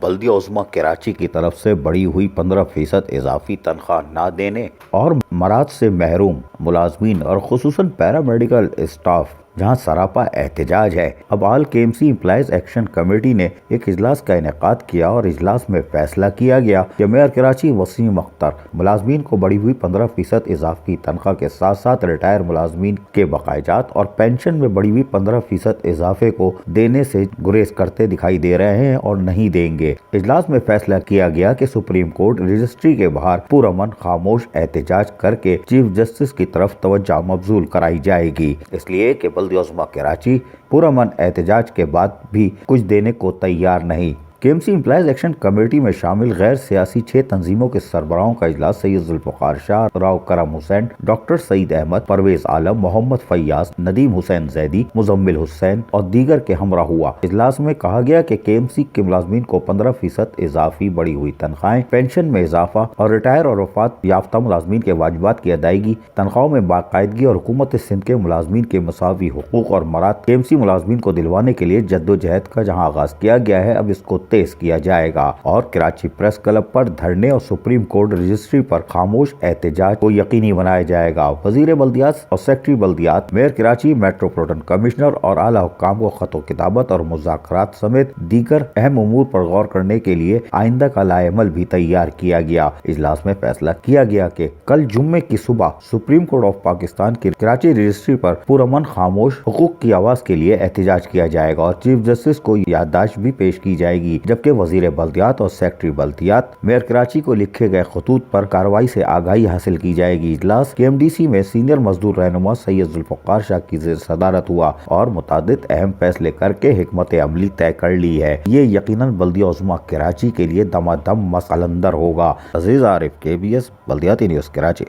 بلدیہ عظمیٰ کراچی کی طرف سے بڑھی ہوئی 15% اضافی تنخواہ نہ دینے اور مراعات سے محروم ملازمین اور خصوصاً پیرامیڈیکل اسٹاف جہاں سراپا احتجاج ہے۔ اب all K M C employees action committee نے ایک اجلاس کا انعقاد کیا اور اجلاس میں فیصلہ کیا گیا کہ میئر کراچی وسیم اختر ملازمین کو بڑھی ہوئی 15% اضافی تنخواہ کے ساتھ ساتھ ریٹائر ملازمین کے بقایا جات اور پینشن میں بڑھی ہوئی 15% اضافے کو دینے سے گریز کرتے دکھائی دے رہے ہیں اور نہیں دیں گے۔ اجلاس میں فیصلہ کیا گیا کہ سپریم کورٹ رجسٹری کے باہر پرامن خاموش احتجاج کر کے چیف جسٹس کی طرف توجہ مبذول کرائی جائے گی، اس لیے کہ بلدیہ عظمیٰ کراچی پرامن احتجاج کے بعد بھی کچھ دینے کو تیار نہیں۔ K M C employees action committee میں شامل غیر سیاسی 6 تنظیموں کے سربراہوں کا اجلاس سید ذوالفقار شاہ، راؤ کرم حسین، ڈاکٹر سعید احمد، پرویز عالم، محمد فیاض، ندیم حسین زیدی، مزمل حسین اور دیگر کے ہمراہ ہوا۔ اجلاس میں کہا گیا کہ کے ایم سی کے ملازمین کو 15% اضافی بڑھی ہوئی تنخواہیں، پینشن میں اضافہ اور ریٹائر اور وفات یافتہ ملازمین کے واجبات کی ادائیگی، تنخواہوں میں باقاعدگی اور حکومت سندھ کے ملازمین کے مساوی حقوق اور مراعات کے ایم سی ملازمین کو دلوانے کے لیے جدوجہد کا جہاں آغاز کیا گیا ہے، اب اس کو تیز کیا جائے گا اور کراچی پریس کلب پر دھرنے اور سپریم کورٹ رجسٹری پر خاموش احتجاج کو یقینی بنایا جائے گا۔ وزیر بلدیات اور سیکرٹری بلدیات، میئر کراچی، میٹروپولیٹن کمشنر اور اعلیٰ حکام کو خط و کتابت اور مذاکرات سمیت دیگر اہم امور پر غور کرنے کے لیے آئندہ کا لائحہ عمل بھی تیار کیا گیا۔ اجلاس میں فیصلہ کیا گیا کہ کل جمعے کی صبح سپریم کورٹ آف پاکستان کی کراچی رجسٹری پر پرامن خاموش حقوق کی آواز کے لیے احتجاج کیا جائے گا اور چیف جسٹس کو یادداشت بھی پیش کی جائے گی، جبکہ وزیر بلدیات اور سیکرٹری بلدیات میئر کراچی کو لکھے گئے خطوط پر کارروائی سے آگاہی حاصل کی جائے گی۔ اجلاس کے ایم ڈی سی میں سینئر مزدور رہنما سید ذوالفقار شاہ کی زیر صدارت ہوا اور متعدد اہم فیصلے کر کے حکمت عملی طے کر لی ہے۔ یہ یقیناً بلدیہ عظمیٰ کراچی کے لیے دمادم مسئلہ اندر ہوگا۔ عزیز عارف، KBS بلدیاتی نیوز کراچی۔